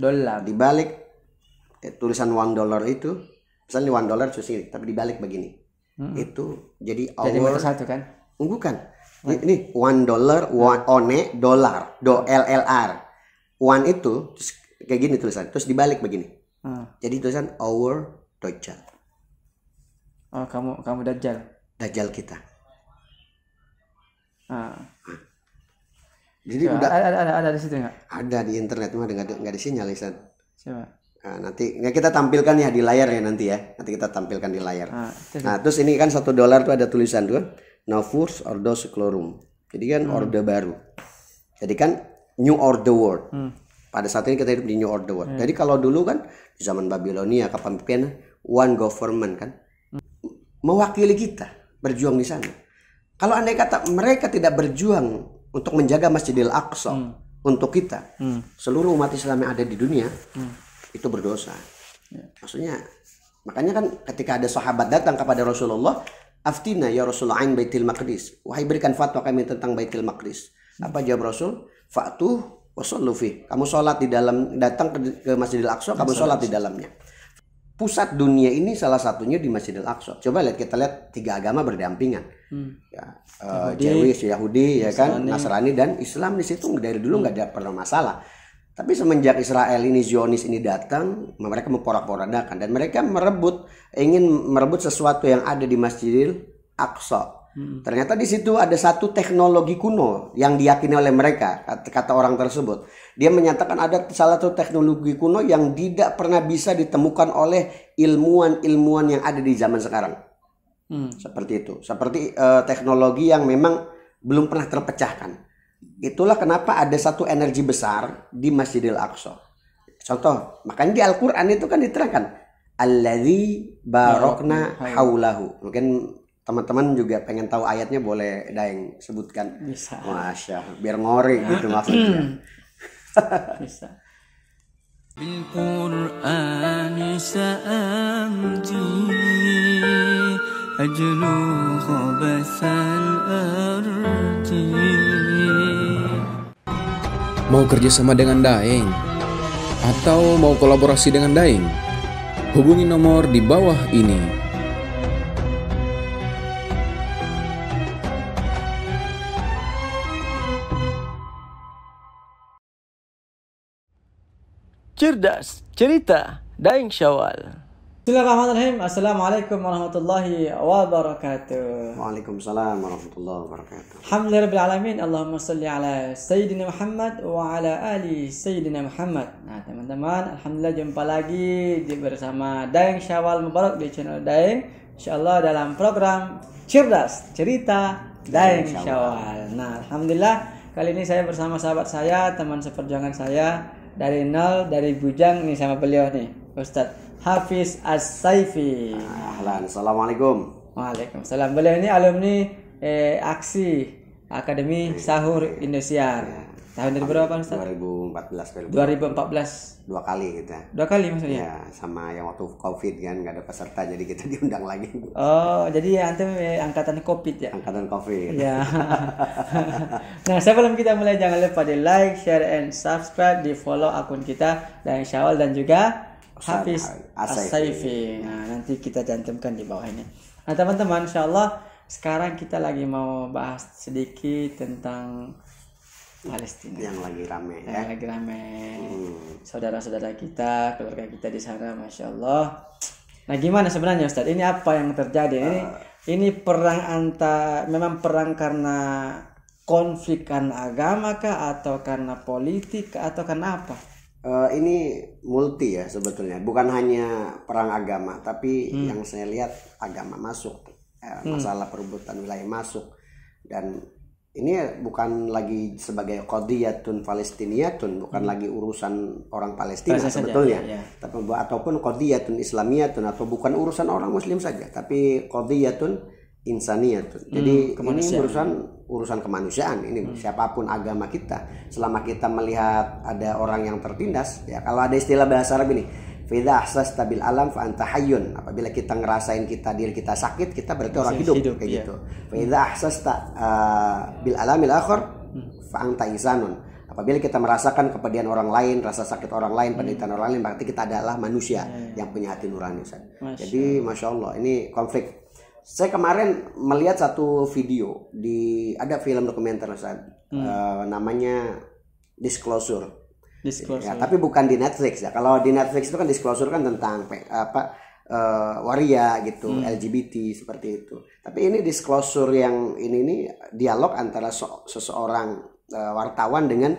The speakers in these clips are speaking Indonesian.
Dolar. Di balik tulisan $1 itu, misalnya $1 sini, tapi dibalik begini. Itu jadi Jadi mata satu kan? Bukan. Ini $1, one dollar, LLR. One itu terus kayak gini tulisan, terus dibalik begini. Jadi tulisan our Dajjal. Oh, kamu Dajjal. Dajjal kita. Jadi udah ada di situ nggak? Ada di internet, mah nggak di sinyal, Ustaz. Coba. Nanti kita tampilkan ya di layar ya nanti ya. Nanti kita tampilkan di layar. Terus ini kan $1 tuh ada tulisan tuh Novus Ordo Seclorum. Jadi kan orde baru. Jadi kan New Order World. Pada saat ini kita hidup di New Order World. Jadi kalau dulu kan di zaman Babilonia kepemimpinan one government kan mewakili kita berjuang di sana. Kalau andai kata mereka tidak berjuang untuk menjaga Masjidil Aqsa untuk kita, seluruh umat Islam yang ada di dunia itu berdosa. Maksudnya, makanya kan ketika ada sahabat datang kepada Rasulullah, aftina ya Rasulullah ain Baitul Maqdis, wahai berikan fatwa kami tentang Baitul Maqdis. Apa jawab Rasul? Fa'tuh wa shallu fi. Kamu sholat di dalam, datang ke Masjidil Aqsa, kamu sholat di dalamnya. Pusat dunia ini salah satunya di Masjidil Aqsa. Coba kita lihat 3 agama berdampingan. Yahudi, ya kan, Nasrani dan Islam di situ dari dulu nggak ada pernah masalah. Tapi semenjak Israel ini Zionis ini datang, mereka memporak-porandakan dan mereka ingin merebut sesuatu yang ada di Masjidil Aqsa. Ternyata di situ ada satu teknologi kuno yang diyakini oleh mereka, kata orang tersebut. Dia menyatakan ada salah satu teknologi kuno yang tidak pernah bisa ditemukan oleh ilmuwan-ilmuwan yang ada di zaman sekarang. Seperti itu. Seperti teknologi yang memang belum pernah terpecahkan. Itulah kenapa ada satu energi besar di Masjidil Aqsa. Contoh, makanya di Al-Quran itu kan diterangkan alladzi barokna haulahu. Mungkin teman-teman juga pengen tahu ayatnya, boleh Daeng sebutkan? Bisa. Masya, biar ngori gitu maksudnya. Bisa. Bil Qur'ani sa'amti ajlu khabasal ardi. Mau kerjasama dengan Daeng atau mau kolaborasi dengan Daeng? Hubungi nomor di bawah ini. Cerdas Cerita Daeng Syawal. Bismillahirrahmanirrahim. Assalamualaikum warahmatullahi wabarakatuh. Waalaikumsalam warahmatullahi wabarakatuh. Alhamdulillahirrahmanirrahim. Allahumma salli ala Sayyidina Muhammad wa ala ali Sayyidina Muhammad. Nah teman-teman, alhamdulillah jumpa lagi bersama Daeng Syawal Mubarak di channel Daeng. InsyaAllah dalam program Cerdas Cerita Daeng Syawal. Nah alhamdulillah kali ini saya bersama sahabat saya, teman seperjuangan saya dari nol, dari bujang nih sama beliau nih, Ustadz Hafiz As-Saifi. Ahlan, assalamualaikum. Waalaikumsalam. Beliau ini alumni aksi Akademi Sahur Indonesia. Tahun dari berapa Ustaz? 2014. 2014. 2 kali kita. 2 kali maksudnya? Ya, sama yang waktu Covid kan nggak ada peserta jadi kita diundang lagi. Oh, jadi antum angkatan Covid ya? Angkatan Covid. Ya. Nah, sebelum kita mulai jangan lupa di like, share, and subscribe, di follow akun kita Daeng Syawal dan juga Hafiz As-Saifi. Nah, nanti kita cantumkan di bawah ini. Nah, teman-teman, insyaallah sekarang kita lagi mau bahas sedikit tentang Palestina yang lagi rame ya. Yang lagi rame. Saudara-saudara kita, keluarga kita di sana, Masya Allah. Nah, gimana sebenarnya Ustaz? Ini apa yang terjadi? Ini perang memang perang karena konflik karena agama kah, atau karena politik kah, atau karena apa? Ini multi ya sebetulnya, bukan hanya perang agama, tapi yang saya lihat agama masuk, masalah perebutan wilayah masuk, dan ini bukan lagi sebagai qadiyatun Palestiniyatun, bukan lagi urusan orang Palestina sebetulnya, tapi ataupun qadiyatun Islamiyatun, atau bukan urusan orang Muslim saja, tapi qadiyatun insaniyatun. Jadi ini urusan kemanusiaan. Ini siapapun agama kita, selama kita melihat ada orang yang tertindas, ya kalau ada istilah bahasa Arab ini, fa idza ahsasta bil alam fa anta hayyun. Apabila kita ngerasain diri kita sakit, kita berarti orang hidup kayak gitu. Fa idza ahsasta bil alamil akhar fa anta insanun. Apabila kita merasakan kepedihan orang lain, rasa sakit orang lain, penderitaan orang lain, berarti kita adalah manusia yang punya hati nurani, Ustaz. Jadi Masya Allah, ini konflik. Saya kemarin melihat satu video ada film dokumenter, Ustaz. Namanya Disclosure. Ya, tapi bukan di Netflix ya. Kalau di Netflix itu kan Disclosure kan tentang waria gitu, LGBT seperti itu. Tapi ini Disclosure yang ini dialog antara seseorang wartawan dengan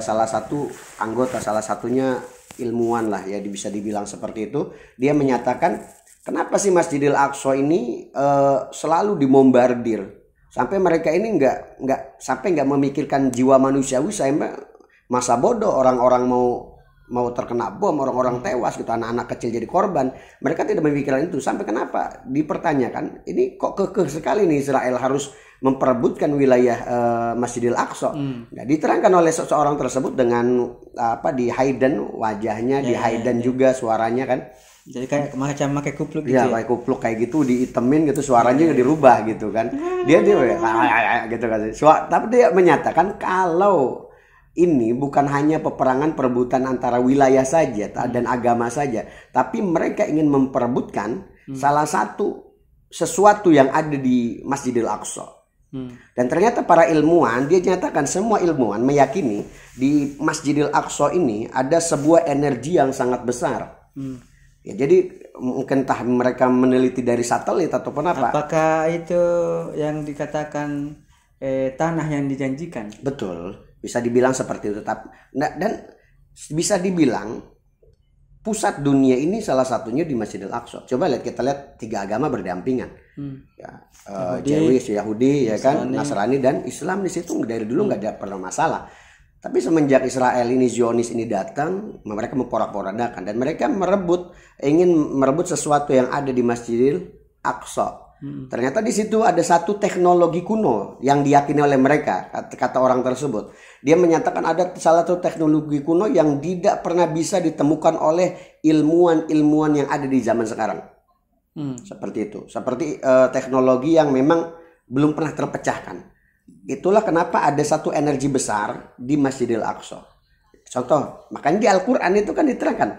salah satu anggota, salah satunya ilmuwan lah ya, bisa dibilang seperti itu. Dia menyatakan kenapa sih Masjidil Aqsa ini selalu dibombardir sampai mereka ini nggak memikirkan jiwa manusiawi, sampai masa bodoh orang-orang mau terkena bom, orang-orang tewas gitu, anak-anak kecil jadi korban. Mereka tidak memikirkan itu. Sampai kenapa dipertanyakan, ini kok kekeh sekali nih Israel harus memperebutkan wilayah Masjidil Aqsa. Nah, diterangkan oleh seseorang tersebut dengan di hidden wajahnya, di hidden juga suaranya kan. Jadi kayak macam pakai kupluk gitu. Ya, pakai kupluk kayak gitu, diitemin gitu, suaranya dirubah gitu kan. Dia gitu kan. Tapi dia menyatakan kalau ini bukan hanya peperangan perebutan antara wilayah saja dan agama saja, tapi mereka ingin memperebutkan salah satu sesuatu yang ada di Masjidil Aqsa. Dan ternyata para ilmuwan, dia nyatakan semua ilmuwan meyakini di Masjidil Aqsa ini ada sebuah energi yang sangat besar. Ya, jadi mungkin entah mereka meneliti dari satelit ataupun apa. Apakah itu yang dikatakan tanah yang dijanjikan? Betul. Bisa dibilang seperti itu. Dan bisa dibilang pusat dunia ini salah satunya di Masjidil Aqsa. Coba kita lihat 3 agama berdampingan. Ya, Jewish, Yahudi, ya kan, Nasrani dan Islam di situ dari dulu nggak ada pernah masalah. Tapi semenjak Israel ini, Zionis ini datang, mereka memporak-porandakan dan mereka ingin merebut sesuatu yang ada di Masjidil Aqsa. Ternyata di situ ada satu teknologi kuno yang diyakini oleh mereka, kata orang tersebut. Dia menyatakan ada salah satu teknologi kuno yang tidak pernah bisa ditemukan oleh ilmuwan-ilmuwan yang ada di zaman sekarang. Seperti itu. Seperti teknologi yang memang belum pernah terpecahkan. Itulah kenapa ada satu energi besar di Masjidil Aqsa. Contoh, makanya di Al-Quran itu kan diterangkan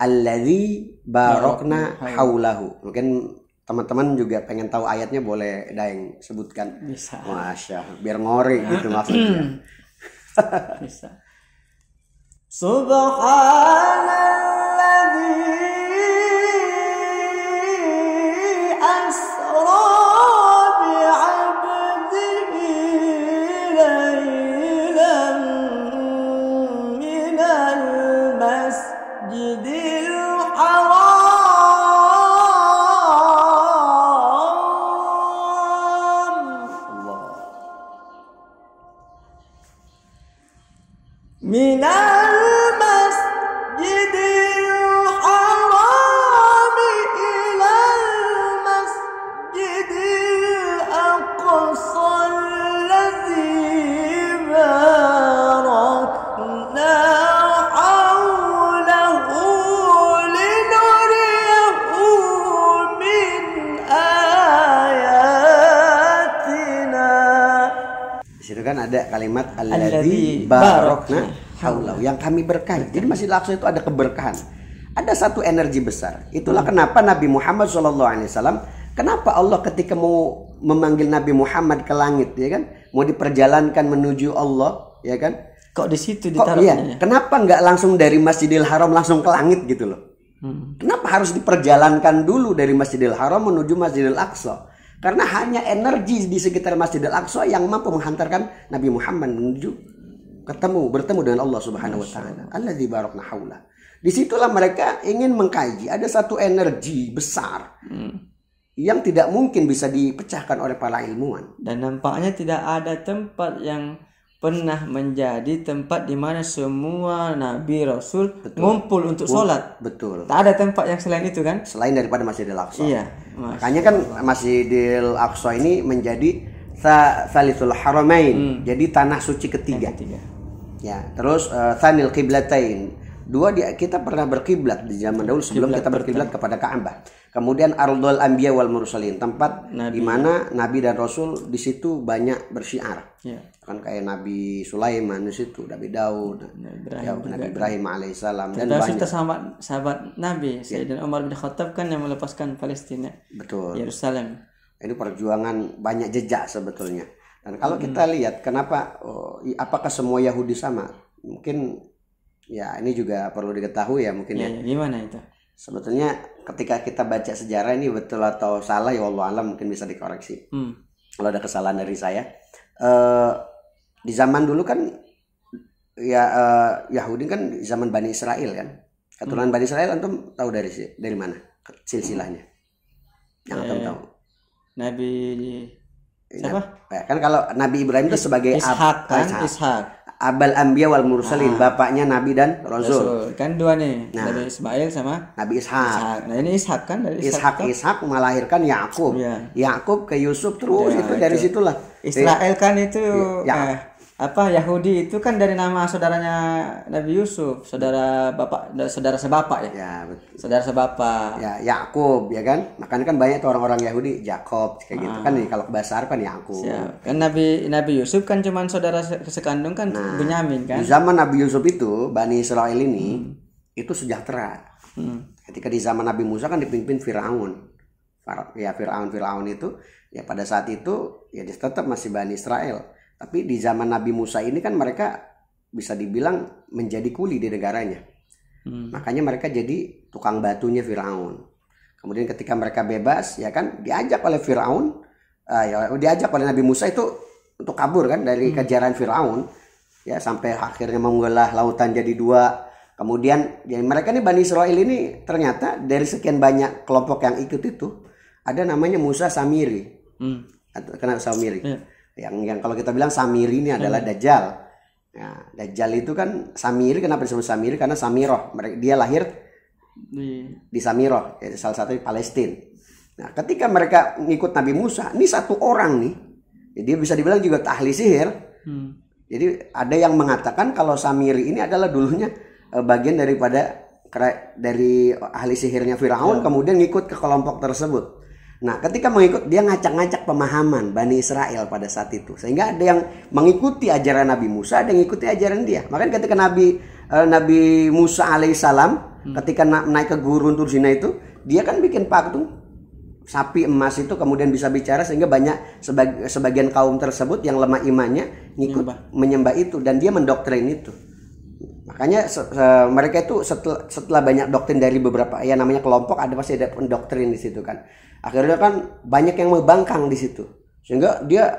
alladzi barokna haulahu. Mungkin teman-teman juga pengen tahu ayatnya, boleh Daeng sebutkan? Bisa. Masya, biar ngori gitu maksudnya. Bisa. Subhanalladzi asra bi'abdihi laylan minal masjidil haram من المسجد الحرام إلى المسجد الأقصى الذي باركنا حوله لنريه من آياتنا. Di situ kan ada kalimat alladzi barokna haulahu, yang kami berkahi. Jadi Masjidil Aqsa itu ada keberkahan. Ada satu energi besar. Itulah kenapa Nabi Muhammad SAW, kenapa Allah ketika mau memanggil Nabi Muhammad ke langit, ya kan, mau diperjalankan menuju Allah, ya kan, kok di situ ditaruhnya? Kenapa nggak langsung dari Masjidil Haram langsung ke langit gitu loh? Kenapa harus diperjalankan dulu dari Masjidil Haram menuju Masjidil Aqsa? Karena hanya energi di sekitar Masjidil Aqsa yang mampu menghantarkan Nabi Muhammad menuju bertemu dengan Allah Subhanahu wa taala. Alladzi barakna haula. Disitulah mereka ingin mengkaji ada satu energi besar yang tidak mungkin bisa dipecahkan oleh para ilmuwan. Dan nampaknya tidak ada tempat yang pernah menjadi tempat di mana semua nabi rasul ngumpul untuk sholat. Betul. Tak ada tempat yang selain itu kan? Selain daripada Masjidil Aqsa. Iya. Makanya kan Masjidil Aqsa ini menjadi Salisul Haramain. Jadi tanah suci ketiga. Ya, terus Tsanil Qiblatain, Dua, kita pernah berkiblat di zaman dahulu sebelum kita berkiblat kepada Ka'bah. Kemudian Ardul Anbiya wal Mursalin, tempat di mana Nabi dan Rasul di situ banyak bersyiar. Ya. Kan kayak Nabi Sulaiman di situ, Nabi Daud, Nabi Ibrahim alaihissalam dan banyak. Sahabat Nabi Sayyidina Umar bin Khattab kan yang melepaskan Palestina. Betul. Yerusalem. Ini perjuangan banyak jejak sebetulnya. Dan kalau kita lihat kenapa apakah semua Yahudi sama? Mungkin ya ini juga perlu diketahui ya mungkin ya. Gimana itu? Sebetulnya ketika kita baca sejarah ini betul atau salah ya Allah alam, mungkin bisa dikoreksi. Kalau ada kesalahan dari saya. Di zaman dulu kan ya Yahudi kan di zaman Bani Israel kan. Keturunan Bani Israel antum tahu dari mana silsilahnya? Yang antum tahu? Nabi siapa? Kan kalau Nabi Ibrahim itu sebagai Ishak. Abal Anbiya wal Mursalin, bapaknya Nabi dan Rasul. Kan dua nih, Nabi Ismail sama Nabi Ishak. Nah ini Ishak kan dari Ishak melahirkan Yakub. Yakub ke Yusuf terus itu dari situlah. Israel kan itu Yahudi itu kan dari nama saudaranya Nabi Yusuf, saudara sebapak ya. Ya betul. Saudara sebapak. Ya Yakub ya kan. Makanya kan banyak tuh orang-orang Yahudi Jakob kayak gitu kan nih kalau bahasa Arab kan Yakub. Kan Nabi Yusuf kan cuman saudara sekandung kan Benyamin kan. Di zaman Nabi Yusuf itu Bani Israel ini itu sejahtera. Ketika di zaman Nabi Musa kan dipimpin Firaun. Ya Firaun itu ya pada saat itu ya dia tetap masih Bani Israel. Tapi di zaman Nabi Musa ini kan mereka bisa dibilang menjadi kuli di negaranya. Makanya mereka jadi tukang batunya Firaun. Kemudian ketika mereka bebas ya kan diajak oleh Firaun, diajak oleh Nabi Musa itu untuk kabur kan dari kejaran Firaun. Ya sampai akhirnya membelah lautan jadi dua. Kemudian ya, mereka nih Bani Israel ini ternyata dari sekian banyak kelompok yang ikut itu ada namanya Musa Samiri. Kenapa Samiri? Yang kalau kita bilang Samiri ini adalah Dajjal. Nah, Dajjal itu kan Samiri, kenapa disebut Samiri? Karena Samiroh, dia lahir di Samiroh, salah satu di Palestina. Nah, ketika mereka ngikut Nabi Musa, ini satu orang nih, dia bisa dibilang juga ahli sihir. Jadi ada yang mengatakan kalau Samiri ini adalah dulunya bagian dari ahli sihirnya Firaun, kemudian ngikut ke kelompok tersebut. Nah, ketika mengikut dia ngacak-ngacak pemahaman Bani Israel pada saat itu. Sehingga ada yang mengikuti ajaran Nabi Musa, ada yang mengikuti ajaran dia. Makanya ketika Nabi Musa alaihissalam ketika naik ke gurun Tursina itu, dia kan bikin patung sapi emas itu kemudian bisa bicara sehingga banyak sebagian kaum tersebut yang lemah imannya ngikut menyembah itu dan dia mendoktrin itu. Makanya mereka itu setelah banyak doktrin dari beberapa ya namanya kelompok ada pasti ada pendoktrin di situ kan. Akhirnya kan banyak yang membangkang di situ. Sehingga dia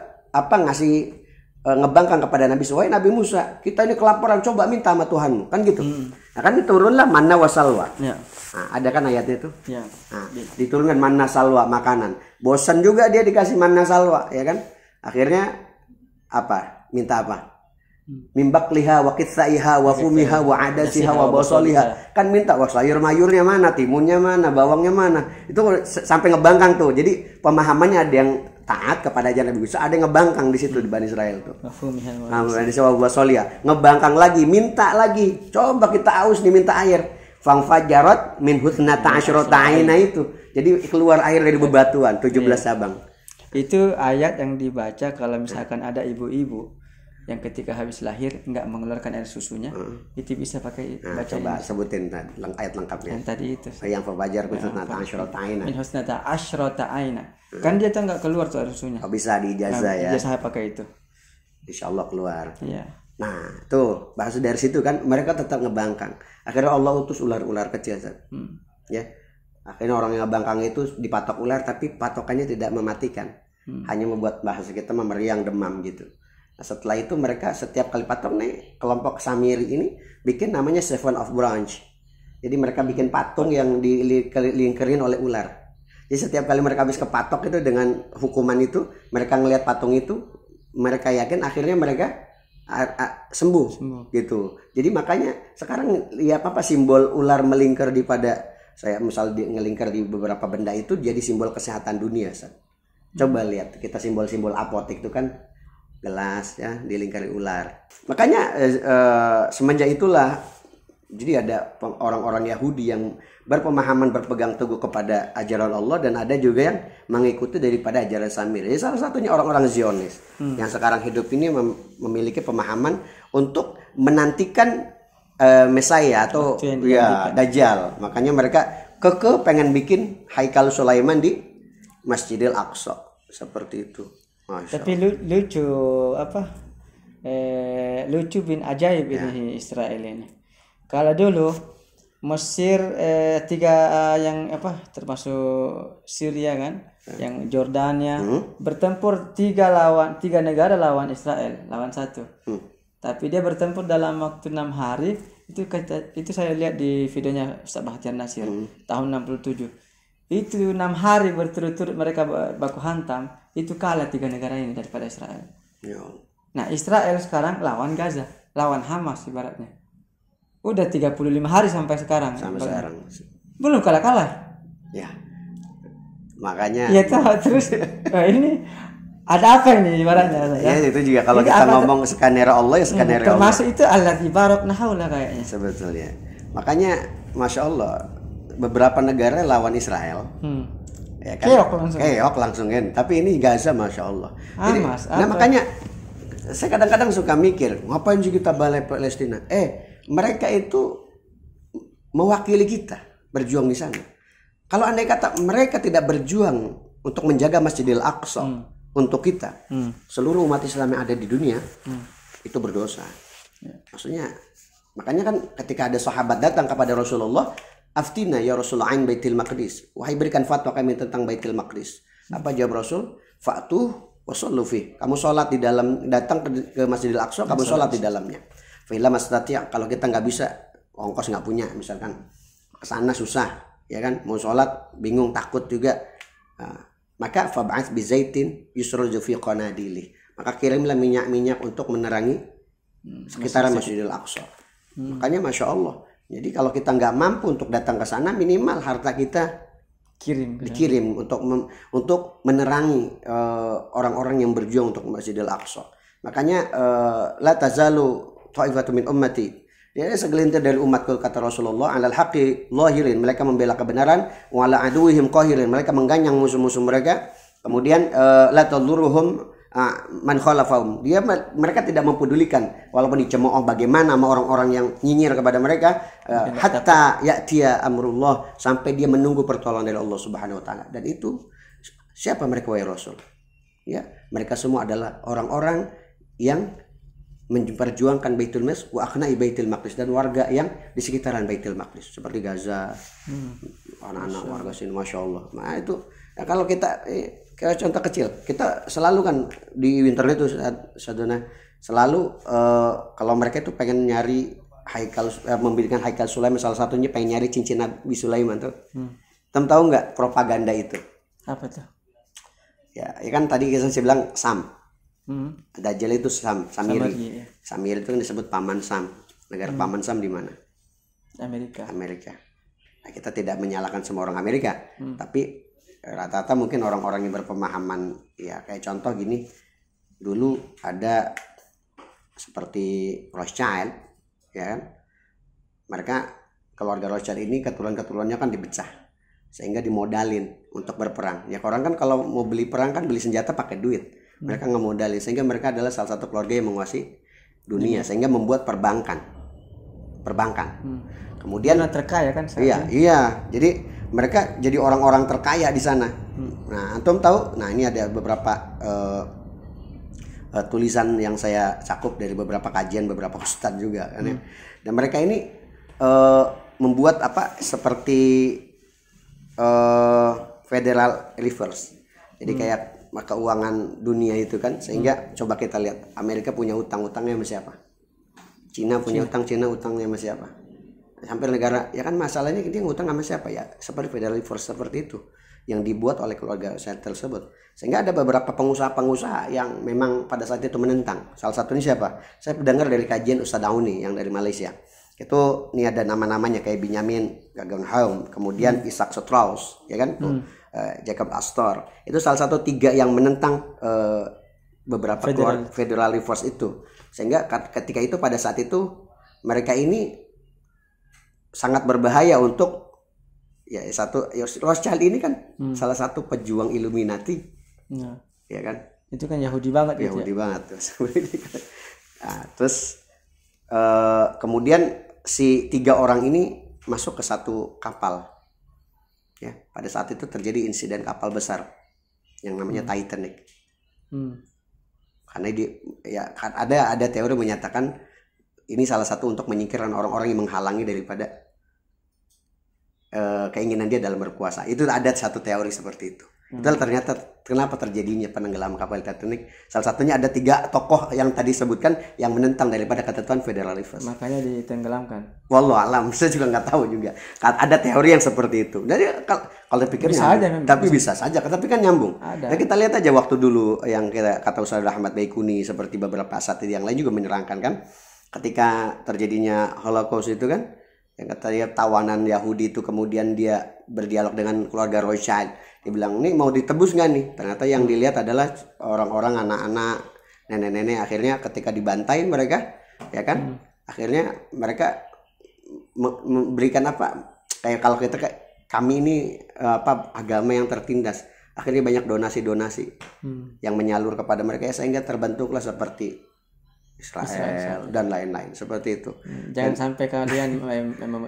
ngebangkang kepada Nabi Nabi Musa, kita ini kelaparan, coba minta sama Tuhanmu. Kan gitu. Nah, kan diturunlah manna wasalwa. Ya. Nah, ada kan ayatnya itu? Ya. Nah, diturunkan manna salwa makanan. Bosan juga dia dikasih manna salwa, ya kan? Akhirnya minta apa? Mimbak liha wa kitsaiha wa fumiha wa adasiha wa basoliha. Kan minta sayur mayurnya mana, timunnya mana, bawangnya mana. Itu sampai ngebangkang tuh. Jadi pemahamannya ada yang taat kepada ajaran Nabi Musa, ada yang ngebangkang di situ di Bani Israel tuh. Nah, wa basoliha, ngebangkang lagi, minta lagi. Coba kita aus nih minta air. Fangfajarat min husnata asyrata aina itu. Jadi keluar air dari bebatuan 17 cabang. Itu ayat yang dibaca kalau misalkan ada ibu-ibu yang ketika habis lahir enggak mengeluarkan air susunya, itu bisa pakai baca coba ini. Sebutin ayat lengkapnya. Yang tadi itu. Yang fajar husnata asyrata aina. Min husnata asyrata aina. Kan dia tuh enggak keluar tuh air susunya. Bisa diijazah ya. Ijazah pakai itu. Insyaallah keluar. Iya. Nah, tuh bahasa dari situ kan mereka tetap ngebangkang. Akhirnya Allah utus ular-ular kecil, ya. Akhirnya orang yang ngebangkang itu dipatok ular tapi patokannya tidak mematikan. Hanya membuat bahasa kita memeriang demam gitu. Nah, setelah itu mereka setiap kali patok nih kelompok Samiri ini bikin namanya Seven of Branch. Jadi mereka bikin patung yang dilingkarin oleh ular. Jadi setiap kali mereka habis kepatok itu dengan hukuman itu, mereka ngelihat patung itu, mereka yakin akhirnya mereka sembuh gitu. Jadi makanya sekarang lihat simbol ular melingkar di pada saya misal ngelingkar di beberapa benda itu jadi simbol kesehatan dunia. Coba lihat kita simbol-simbol apotek itu kan gelas ya dilingkari ular. Makanya semenjak itulah Jadi ada orang-orang Yahudi yang berpemahaman berpegang teguh kepada ajaran Allah, dan ada juga yang mengikuti daripada ajaran Samiri. Jadi salah satunya orang-orang Zionis yang sekarang hidup ini memiliki pemahaman untuk menantikan Mesaya atau ya Dajjal. Makanya mereka pengen bikin Haikal Sulaiman di Masjidil Aqsa seperti itu. Masya Tapi lucu apa? Lucu bin ajaib ini Israel ini. Kalau dulu Mesir tiga yang apa termasuk Syria kan, yang Jordania bertempur tiga negara lawan Israel, lawan satu. Tapi dia bertempur dalam waktu 6 hari. Itu saya lihat di videonya Ustaz Bahtiar Nasir tahun 67. Itu 6 hari berturut-turut mereka baku hantam, itu kalah tiga negara ini daripada Israel. Nah, Israel sekarang lawan Gaza, lawan Hamas ibaratnya. Udah 35 hari sampai sekarang. Belum kalah-kalah. Ya. Makanya ya tahu terus ini ada apa ini ibaratnya ya itu juga kalau kita ngomong skenario Allah ya skenario Allah. Termasuk itu Allah ibarat nahaula kayaknya. Sebetulnya. Makanya Masya Allah beberapa negara lawan Israel. Ya kan? Keok langsung kan. Tapi ini Gaza Masya Allah. Hamas. Nah makanya saya kadang-kadang suka mikir, ngapain sih kita balai Palestina? Mereka itu mewakili kita berjuang di sana. Kalau andai kata mereka tidak berjuang untuk menjaga Masjidil Aqsa untuk kita, seluruh umat Islam yang ada di dunia itu berdosa. Maksudnya, makanya kan ketika ada sahabat datang kepada Rasulullah, aftina ya Rasulullah ain Baitul Maqdis, wahai berikan fatwa kami tentang Baitul Maqdis. Apa jawab Rasul? Fa'tuh wasallu fi. Kamu sholat di dalam, datang ke Masjidil Aqsa, kamu sholat di dalamnya. Fa'ila mastati', kalau kita nggak bisa, ongkos nggak punya, misalkan kesana susah, ya kan, mau sholat bingung takut juga, maka fab'ats bizaitin yusruju fi qanadili, maka kirimlah minyak-minyak untuk menerangi sekitaran Masjidil Aqsa. Makanya Masya Allah, jadi kalau kita nggak mampu untuk datang ke sana, minimal harta kita dikirim untuk menerangi orang-orang yang berjuang untuk Masjidil Aqsa. Makanya la tazalu ta'ifatu min ummati, dia segelintir dari umatku kata Rasulullah, alal haqqi lahirin, mereka membela kebenaran, wa ala aduwihim qahirin, mereka mengganyang musuh-musuh mereka. Kemudian la tadurruhum man khalafahum, mereka tidak mempedulikan walaupun dicemooh bagaimana sama orang-orang yang nyinyir kepada mereka, hatta ya'tiya amrullah, sampai dia menunggu pertolongan dari Allah Subhanahu wa taala. Dan itu siapa mereka wahai Rasul? Ya, mereka semua adalah orang-orang yang memperjuangkan Baitul Maqdis wa akhna'i Baitul Maqdis, dan warga yang di sekitaran Baitul Maqdis seperti Gaza, anak-anak warga sini Masya Allah. Nah itu ya, kalau kita kayak contoh kecil, kita selalu kan di internet itu Sadona selalu kalau mereka itu pengen nyari Haikal, memberikan Haikal Sulaiman, salah satunya pengen nyari cincin Nabi Sulaiman tuh. Tahu nggak propaganda itu? Apa tuh? Ya kan tadi saya bilang Sam. Dajjal itu Samiri. Samiri itu kan disebut paman Sam. Negara paman Sam di mana? Amerika. Nah, kita tidak menyalahkan semua orang Amerika, tapi rata-rata mungkin orang-orang yang berpemahaman, ya kayak contoh gini, dulu ada seperti Rothschild, ya kan? Mereka keluarga Rothschild ini keturunan-keturunannya kan dipecah, sehingga dimodalin untuk berperang. Ya orang kan kalau mau beli perang kan beli senjata pakai duit. Mereka ngemodalin, sehingga mereka adalah salah satu keluarga yang menguasai dunia, sehingga membuat perbankan. Kemudian terkaya kan? Iya. Jadi mereka jadi orang-orang terkaya di sana. Nah, antum tahu? Nah, ini ada beberapa tulisan yang saya cakup dari beberapa kajian beberapa ustadz juga kan ya. Dan mereka ini membuat apa seperti Federal Reserve. Jadi kayak keuangan dunia itu kan, sehingga coba kita lihat Amerika punya utangnya sama siapa? Cina punya utangnya sama siapa? Hampir negara, ya kan masalahnya dia ngutang sama siapa ya? Seperti Federal Reserve seperti itu yang dibuat oleh keluarga saya tersebut. Sehingga ada beberapa pengusaha-pengusaha yang memang pada saat itu menentang. Salah satunya siapa? Saya dengar dari kajian Ustadz Auni yang dari Malaysia. Itu ini ada nama-namanya kayak Benjamin Guggenheim, kemudian Isaac Strauss, ya kan? Jacob Astor. Itu salah satu 3 yang menentang beberapa Federal Reserve itu. Sehingga ketika itu pada saat itu mereka ini sangat berbahaya untuk ya Rothschild ini kan salah satu pejuang Illuminati, ya kan? Itu kan Yahudi banget. Yahudi banget tuh. Nah, terus kemudian si 3 orang ini masuk ke satu kapal. Ya, pada saat itu terjadi insiden kapal besar yang namanya Titanic. Karena ada teori menyatakan ini salah satu untuk menyingkirkan orang-orang yang menghalangi daripada keinginan dia dalam berkuasa. Itu ada satu teori seperti itu. Itu ternyata kenapa terjadinya penenggelaman kapal Titanic. Salah satunya ada 3 tokoh yang tadi sebutkan yang menentang daripada ketentuan federalisme. Makanya ditenggelamkan. Wallahu alam, saya juga nggak tahu juga. Ada teori yang seperti itu. Jadi kalau pikir bisa nyambung, tapi bisa saja. Tapi kan nyambung. Ada. Nah, kita lihat aja waktu dulu yang kata Ustaz Ahmad Baikuni seperti beberapa saat yang lain juga menerangkan kan, ketika terjadinya Holocaust itu kan, yang katanya tawanan Yahudi itu kemudian dia berdialog dengan keluarga Rothschild. Dia bilang, ini mau ditebus nggak nih? Ternyata yang dilihat adalah orang-orang, anak-anak, nenek-nenek. Akhirnya ketika dibantai mereka, ya kan? Akhirnya mereka memberikan apa? Kayak kalau kita kami ini agama yang tertindas. Akhirnya banyak donasi-donasi yang menyalur kepada mereka, sehingga terbentuklah seperti Israel dan lain-lain seperti itu. Jangan sampai kalian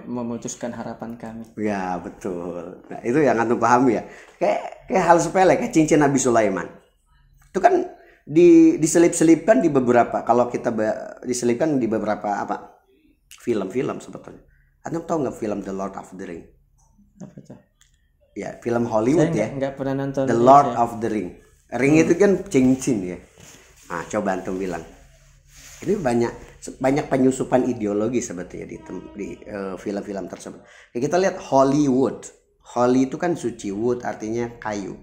memutuskan harapan kami. Ya, betul. Nah, itu yang antum pahami ya. Kayak hal sepele, kayak cincin Nabi Sulaiman. Itu kan diselip-selipkan di beberapa, kalau kita diselipkan di beberapa film-film sebetulnya. Antum tahu nggak film The Lord of the Ring? Apa itu? Ya, film Hollywood. Saya nggak pernah nonton. The Lord of the Ring. Ring itu kan cincin ya. Nah, coba antum bilang. Ini banyak penyusupan ideologi sebetulnya di film-film tersebut. Kita lihat Hollywood. Holy itu kan suci, wood artinya kayu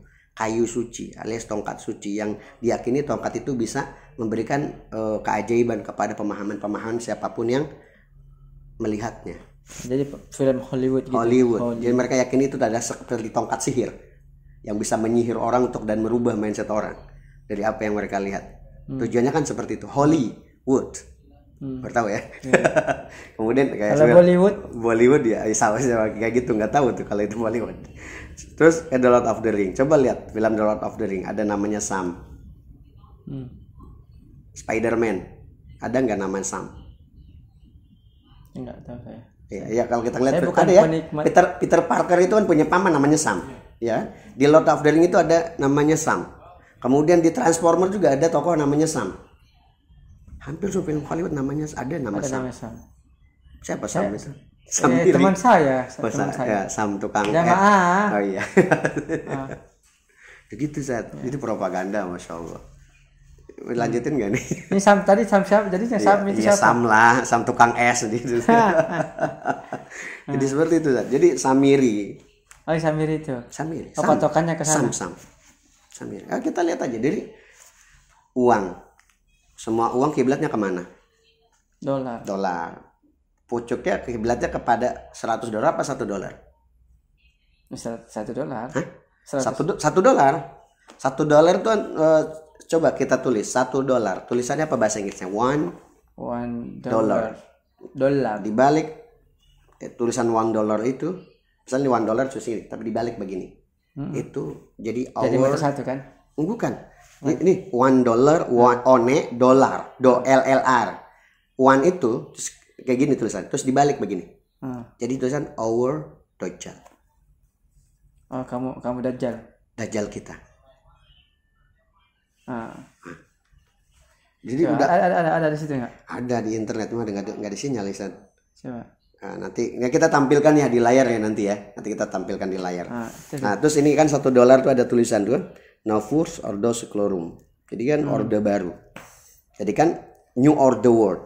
suci alias tongkat suci, yang diyakini tongkat itu bisa memberikan keajaiban kepada pemahaman siapapun yang melihatnya. Jadi film Hollywood gitu. Hollywood. Jadi mereka yakini itu adalah seperti tongkat sihir yang bisa menyihir orang dan merubah mindset orang dari apa yang mereka lihat. Tujuannya kan seperti itu. Hollywood. Bertahu ya. Kemudian kayak kalau Bollywood ya sama kayak gitu, nggak tahu tuh kalau itu Bollywood. Terus The Lord of the Ring, coba lihat film The Lord of the Ring, ada namanya Sam. Spider-Man, ada nggak nama Sam? Nggak tahu saya. Ya kalau kita lihat ada ya. Peter Parker itu kan punya paman namanya Sam. Ya, di Lord of the Ring itu ada namanya Sam. Kemudian di Transformer juga ada tokoh namanya Sam. Hampir semua film Hollywood ada nama Sam. Siapa Sam itu? Sam teman saya. Ya, Sam tukang Oh iya. Begitu Zat. Itu propaganda, masya Allah. Lanjutin nggak nih? Ini Sam tadi Sam siapa? Jadinya Sam itu siapa? Sam lah, Sam tukang es gitu. Jadi seperti itu Zat. Jadi Samiri. Oh Samiri itu. Samiri. Patokannya ke sana. Samiri. Nah, kita lihat aja dari uang. Semua uang kiblatnya kemana? Dolar. Pucuknya kiblatnya kepada $100 apa $1? $1. Hah? $1. $1 itu coba kita tulis $1. Tulisannya apa bahasa Inggrisnya? $1. Dolar. Dibalik tulisan $1 itu, misalnya $1 susah, tapi dibalik begini. Itu jadi our. Jadi mata satu kan? Bukan. Ini $1, dollar, LLR. One itu kayak gini tulisan, terus dibalik begini. Jadi tulisan our Dajjal. Oh, kamu Dajjal. Dajjal kita. Jadi udah ada di situ nggak? Ada di internet, mah nggak di sinyal Ustaz. Coba. Nah, nanti kita tampilkan ya di layar ya nanti ya. Nanti kita tampilkan di layar. Terus ini kan $1 tuh ada tulisan tuh. Novus Ordo Seclorum. Jadi kan orde baru. Jadi kan New Order World.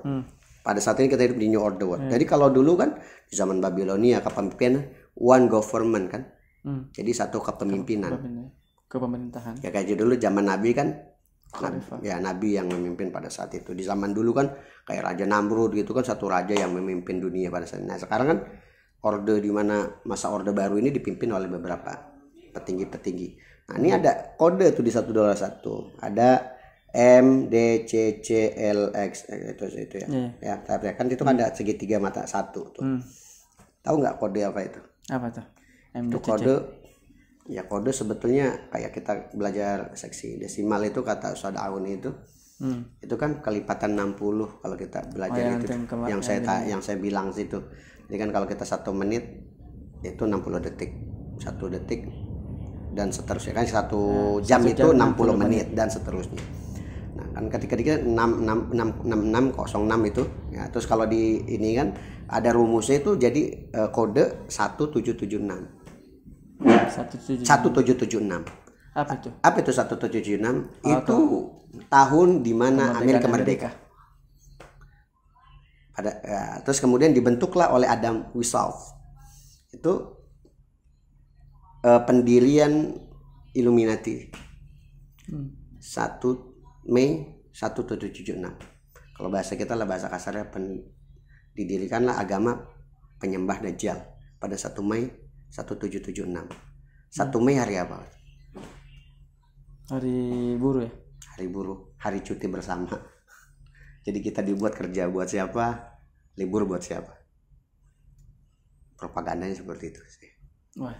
Pada saat ini kita hidup di New Order World. Jadi kalau dulu kan di zaman Babilonia kepemimpinan one government kan. Jadi satu kepemimpinan. Kepemerintahan. Ya kayak dulu zaman Nabi kan. Nabi yang memimpin pada saat itu. Di zaman dulu kan kayak Raja Namrud gitu kan, satu raja yang memimpin dunia pada saat itu. Nah sekarang kan orde di mana masa orde baru ini dipimpin oleh beberapa petinggi-petinggi. Nah ini ada kode tuh di $1 satu. Ada MDCCLX itu ya. Ya, tapi kan itu kan ada segitiga mata satu tuh. Tahu nggak kode apa itu? Apa tuh? Itu kode, ya kode sebetulnya kayak kita belajar seksi desimal itu kata Ustaz Aun itu kan kelipatan 60 kalau kita belajar itu yang saya bilang situ. Jadi kan kalau kita 1 menit itu 60 detik, 1 detik dan seterusnya kan 1 jam itu 60 menit dan seterusnya. Nah kan ketika 6606 itu ya, terus kalau di ini kan ada rumusnya itu jadi kode 1776. 1776. Apa itu? Apa itu 1776? Itu tahun di mana Amerika merdeka. Terus kemudian dibentuklah oleh Adam Weishaupt. Itu pendirian Illuminati. 1 Mei 1776. Kalau bahasa kita lah bahasa kasarnya didirikanlah agama penyembah Dajjal pada 1 Mei 1776. 1 Mei hari apa? Hari buruh ya? Hari buruh, hari cuti bersama. Jadi kita dibuat kerja buat siapa, libur buat siapa. Propagandanya seperti itu sih. Wah,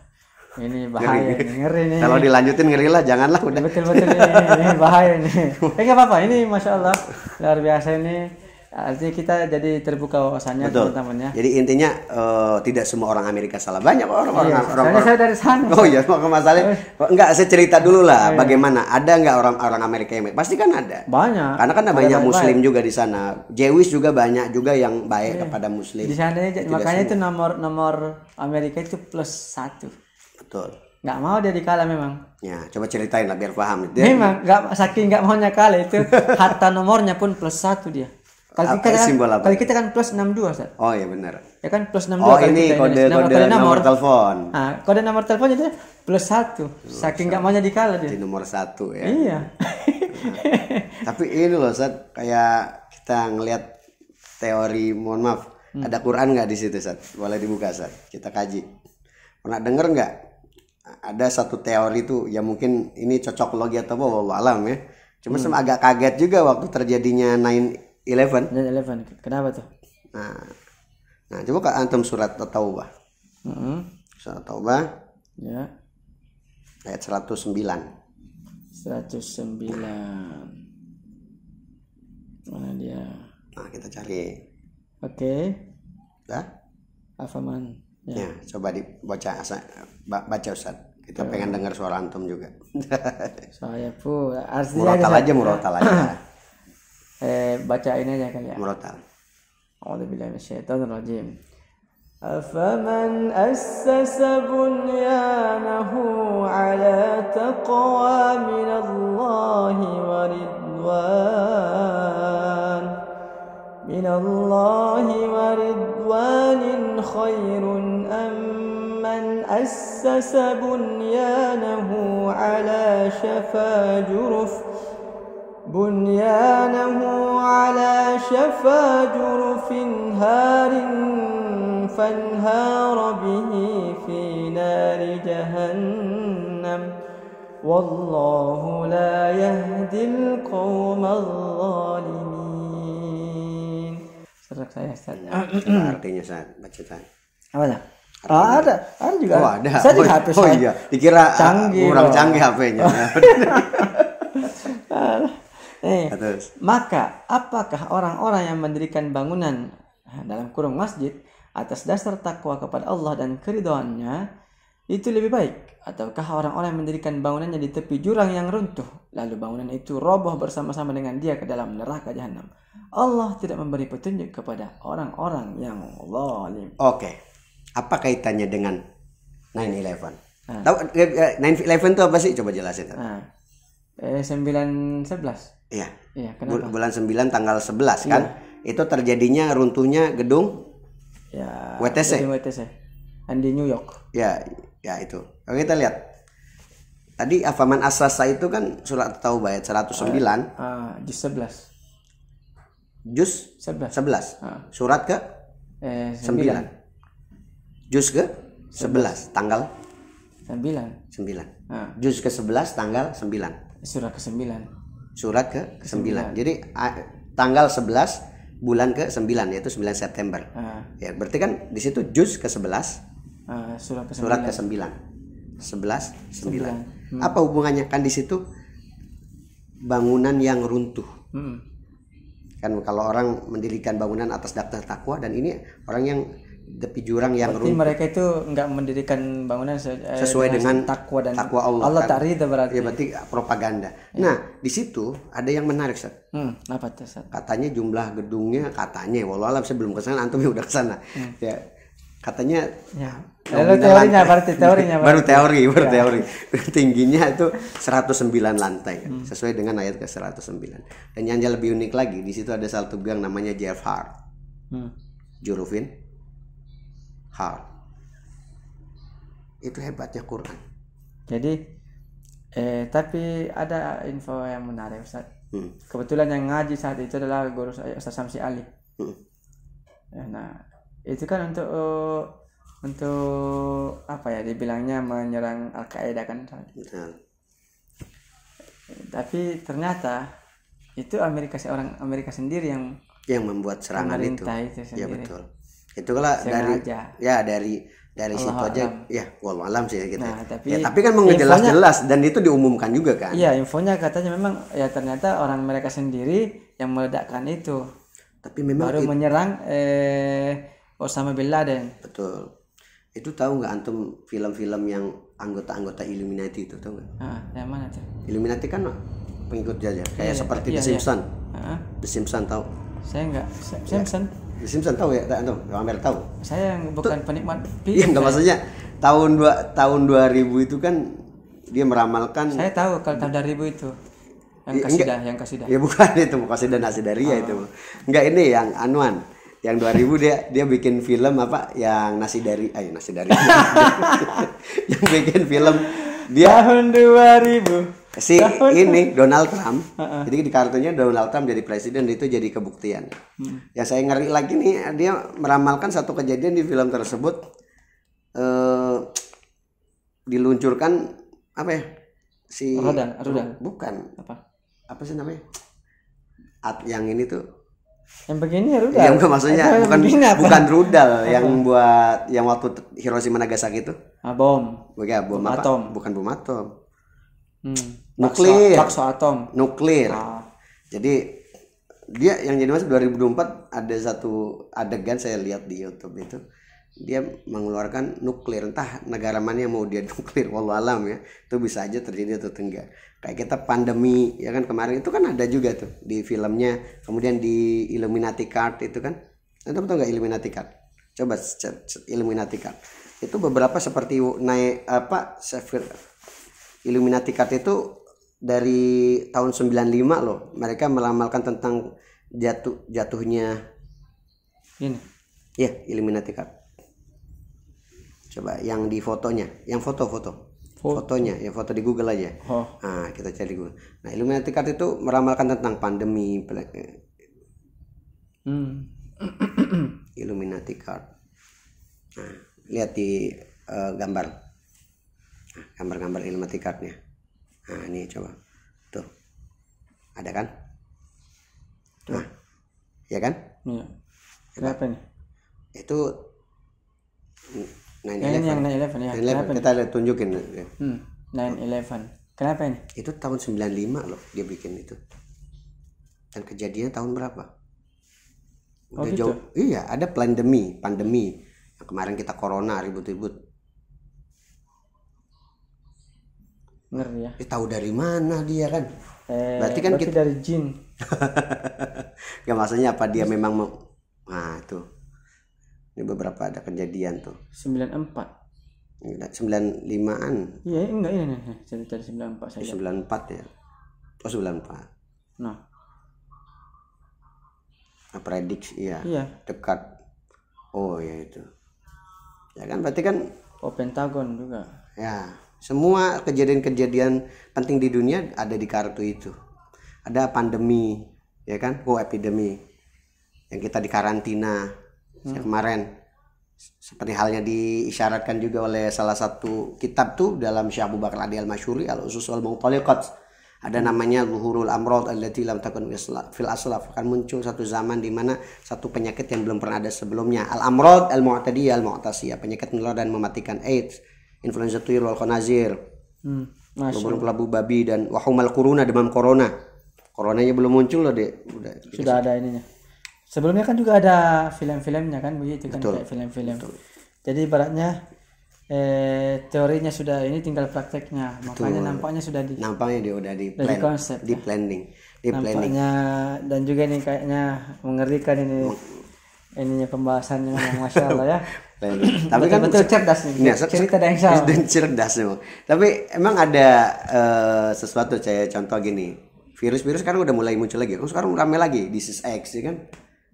ini bahaya ngeri nih. Kalau dilanjutin ngeri lah, janganlah udah. Betul ini bahaya nih. Nggak apa-apa, ini Masya Allah luar biasa ini. Artinya kita jadi terbuka wawasannya teman-teman ya. Jadi intinya tidak semua orang Amerika salah, banyak orang. Saya dari sana. Oh iya, masalahnya enggak, saya cerita dulu lah bagaimana. Ada enggak orang Amerika yang baik? Pasti kan ada. Banyak. Karena kan ada banyak Muslim juga di sana. Jewish juga banyak juga yang baik kepada Muslim. Di sana makanya itu nomor Amerika itu +1. Betul. Nggak mau dia dikalah memang. Ya, coba ceritain lah biar paham. Memang saking nggak maunya kalah itu, harta nomornya pun +1 dia. Kalau kita kan +62 Ustaz. Oh iya benar. Ya kan +62. Oh ini kode nomor telepon. Nah, kode nomor telepon itu +1. Saking nggak maunya dikalah dia. Di nomor 1 ya. Iya. Tapi ini loh Ustaz, kayak kita ngelihat teori, mohon maaf, ada Quran nggak di situ Ustaz? Boleh dibuka Ustaz, kita kaji. Pernah denger nggak? Ada satu teori tuh, ya mungkin ini cocok logi atau apa, wallahu alam ya. Cuma sama agak kaget juga waktu terjadinya 9/11. Kenapa tuh? Nah coba ke antum surat At-Taubah. Surat At-Taubah. Ya. Ayat 109. 109. Mana dia? Nah kita cari. Oke. Dah? Afaman. Ya, coba dibaca baca Ustaz. Kita pengen dengar suara antum juga. Saya pun artinya murotal aja. Bacain aja kali ya. Murotal. A'udzubillahi minasyaitonir rajim. Afaman assasa bunyanahu ala taqwa minallahi wa ridwanin khairun amman assasa bunyanahu ala shafa جرف هار فانهار به في نار جهنم والله لا يهدي القوم الظالمين. Serak saya Ustaz. Artinya Ustaz, baca Ustaz. Apa dah? Ada juga. Oh, ada. Saya juga HP saya. Oh iya, dikira canggih, kurang canggih HP-nya. Maka apakah orang-orang yang mendirikan bangunan dalam kurung masjid atas dasar takwa kepada Allah dan keridhaannya itu lebih baik, ataukah orang-orang yang mendirikan bangunannya di tepi jurang yang runtuh lalu bangunan itu roboh bersama-sama dengan dia ke dalam neraka jahanam? Allah tidak memberi petunjuk kepada orang-orang yang zalim. Oke. Apa kaitannya dengan 9/11? Tahu 9/11 itu apa sih? Coba jelasin. 9/11. Iya. Iya, kenapa? Bulan 9 tanggal 11 kan? Itu terjadinya runtuhnya gedung WTC. Gedung WTC. Di New York. Ya itu. Kalau kita lihat tadi Afaman Asasa itu kan surat Taubah ayat 109. Juz 11. Juz 11. Surat ke 9. Juz ke 11 tanggal 9. Juz ke 11 tanggal 9. Surat ke 9. Surat ke 9. Jadi tanggal 11 bulan ke-9 yaitu 9 September. Ya, berarti kan di situ juz ke-11. Surat ke-9. 11 9. Apa hubungannya? Kan di situ bangunan yang runtuh. Kan kalau orang mendirikan bangunan atas dasar takwa, dan ini orang yang tepi jurang yang berarti runtuh. Mereka itu enggak mendirikan bangunan sesuai dengan takwa Allah. Allah kan? tak ridha berarti. Ya, berarti propaganda. Ya. Nah, di situ ada yang menarik, Ustaz. Apa tuh, Ustaz? Katanya jumlah gedungnya, katanya walau alam saya belum ke sana, antum udah ke sana. Ya. Katanya ya. Lalu teorinya berarti. Baru teori. Tingginya itu 109 lantai, sesuai dengan ayat ke 109. Dan yang lebih unik lagi, di situ ada satu gang namanya Jafar. Jurufin Har. Itu hebatnya Quran. Jadi tapi ada info yang menarik, Ustaz. Kebetulan yang ngaji saat itu adalah guru saya Ustaz Samsi Ali. Nah, itu kan untuk apa ya, dibilangnya menyerang Al-Qaeda kan. Betul. Tapi ternyata itu Amerika sendiri yang membuat serangan itu. Ya, betul. Itu kalau dari situ aja alam. Ya wallahu alam sih gitu. Nah, tapi kan mengejelas-jelas dan itu diumumkan juga kan. Iya, infonya katanya memang ya ternyata orang mereka sendiri yang meledakkan itu. Tapi memang baru menyerang Osama bin Laden. Betul. Itu tahu nggak antum film-film yang anggota-anggota Illuminati itu, tahu nggak? Yang mana tuh? Illuminati kan pengikut aja kayak seperti The Simpsons. The Simpsons tahu? Saya nggak. Simpsons. The Simpsons tahu ya, antum? Hampir tahu. Saya bukan penikmat film. Iya, nggak maksudnya tahun 2000 itu kan dia meramalkan. Saya tahu kalau tahun 2000 itu. Yang kasidah. Ya bukan itu, kasidah Nasidaria itu. Enggak, ini yang anuan. Yang 2000 dia bikin film apa yang nasi dari yang bikin film dia tahun 2000 ini Donald Trump. Jadi di kartunya Donald Trump jadi presiden, itu jadi kebuktian. Yang saya ngeri lagi nih, dia meramalkan satu kejadian di film tersebut, diluncurkan apa ya, si Rodan. Bukan apa sih namanya, yang ini tuh yang begini ya rudal. Yang maksudnya bukan rudal yang buat yang waktu Hiroshima Nagasaki itu. Bom. Bom atom. Bukan bom atom. Nuklir. Bakso atom. Nuklir. Jadi dia yang jadi mas 2024 ada satu adegan saya lihat di YouTube itu. Dia mengeluarkan nuklir, entah negara mana yang mau dia nuklir, wallahu alam ya. Itu bisa aja terjadi atau enggak. Kayak kita pandemi ya kan kemarin itu kan ada juga tuh di filmnya. Kemudian di Illuminati Card itu kan. Anda tahu enggak Illuminati Card? Coba Illuminati Card. Itu beberapa seperti naik apa Illuminati Card itu dari tahun 95 loh. Mereka meramalkan tentang jatuhnya ini. Ya, Illuminati Card. Coba yang di fotonya, yang fotonya, ya foto di Google aja. Nah, kita cari Google. Nah, Illuminati Card itu meramalkan tentang pandemi. Illuminati Card. Nah, lihat di gambar. Nah, gambar-gambar Illuminati Card-nya. Nah, ini coba. Tuh. Ada kan? Nah. Ya kan? Iya. Kenapa nih? Itu 9/11 yang 9/11 ya. 9/11 kita lihat tunjukin. 9/11. Kenapa ini? Itu tahun 95 loh dia bikin itu. Dan kejadiannya tahun berapa? Udah gitu? Jauh. Iya, ada pandemi. Yang kemarin kita corona ribut-ribut. Ngeri ya. Tahu dari mana dia kan? Berarti kan kita dari jin. Gak maksudnya apa dia memang mau. Nah, tuh. Ini beberapa ada kejadian tuh. 94. 95-an. Iya, enggak ini. Cerita 94 saya. 94 ya. Oh, 94. Nah. Prediksi iya. Dekat. Oh, ya itu. Ya kan berarti kan Pentagon juga. Ya, semua kejadian-kejadian penting di dunia ada di kartu itu. Ada pandemi, ya kan? Epidemi. Yang kita di karantina. Kemarin seperti halnya diisyaratkan juga oleh salah satu kitab tuh dalam Syekh Abu Bakar Adi Al-Masyuri Al-Usus wal Mu'taliqat. Ada namanya zuhurul amrad allati lam takun fil aslaf, akan muncul satu zaman di mana satu penyakit yang belum pernah ada sebelumnya. Al amrad al mu'tadiyah al mu'tasiyah, penyakit menular dan mematikan, AIDS, influenza tuyur wal khanazir, burung pelabu babi, dan wahumal corona, demam corona. Coronanya belum muncul loh, Dek. Sudah ada ininya. Sebelumnya kan juga ada film-filmnya kan begitu kan, Betul. kayak film-film. Jadi ibaratnya teorinya sudah, ini tinggal prakteknya. Makanya nampaknya sudah nampaknya dia udah di plan, konsep, di planning. Nampaknya, dan juga ini kayaknya mengerikan ini ininya pembahasannya, Masya Allah ya. Tapi kan betul cerdas nih. Cerita Daeng Syawal. Dan cerdas memang. Tapi emang ada sesuatu, saya contoh gini. Virus-virus sekarang udah mulai muncul lagi. Sekarang ramai lagi, disease X ya kan.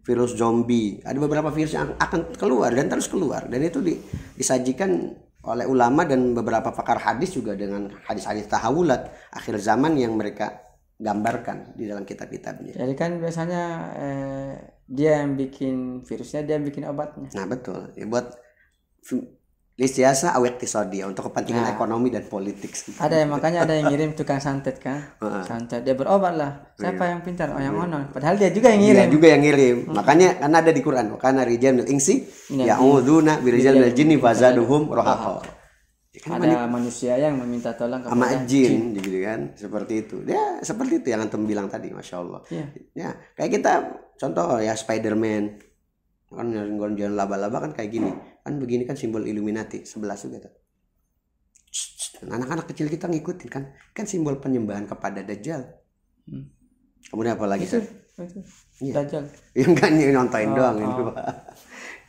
Virus zombie, ada beberapa virus yang akan keluar dan terus keluar, dan itu disajikan oleh ulama dan beberapa pakar hadis juga dengan hadis-hadis tahawulat akhir zaman yang mereka gambarkan di dalam kitab-kitabnya. Jadi kan biasanya dia yang bikin virusnya, dia yang bikin obatnya. Nah betul, ya buat listiasa awet tisodia, untuk kepentingan ekonomi dan politik. Ada makanya ada yang ngirim tukang santet kan, santet dia berobat lah. Siapa yang pintar? Oh yang onon. Padahal dia juga yang ngirim. Dia juga yang ngirim. Makanya karena ada di Quran, karena rijal ingsi ya'uduna birijal jinni fazaduhum rohaqa. Ada manusia yang meminta tolong kepada jin, gitu kan, seperti itu. Ya seperti itu yang antum bilang tadi, Masya Allah. Ya kayak kita contoh ya Spiderman kan, jalan laba-laba kan kayak gini kan, begini kan simbol Illuminati 11 juga tuh. Anak-anak kecil kita ngikutin kan simbol penyembahan kepada Dajjal. Kemudian apa lagi sih? Dajjal. Ya enggak nontonin doang itu.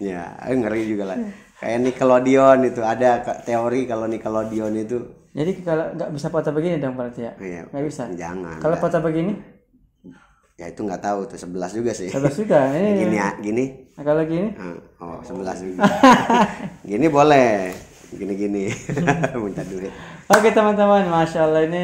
Ya ngeri juga lah. Kayak Nickelodeon itu, ada teori kalau Nickelodeon itu. Jadi kalau nggak bisa foto begini dong berarti ya? Iya, nggak bisa. Jangan. Kalau foto begini? Ya itu nggak tahu tuh, 11 juga sih. 11 juga. Ini gini ya, gini. Nah, kalau gini? Oh, 11 juga. Gini boleh. Gini-gini. Minta duit. Oke teman-teman, Masya Allah ini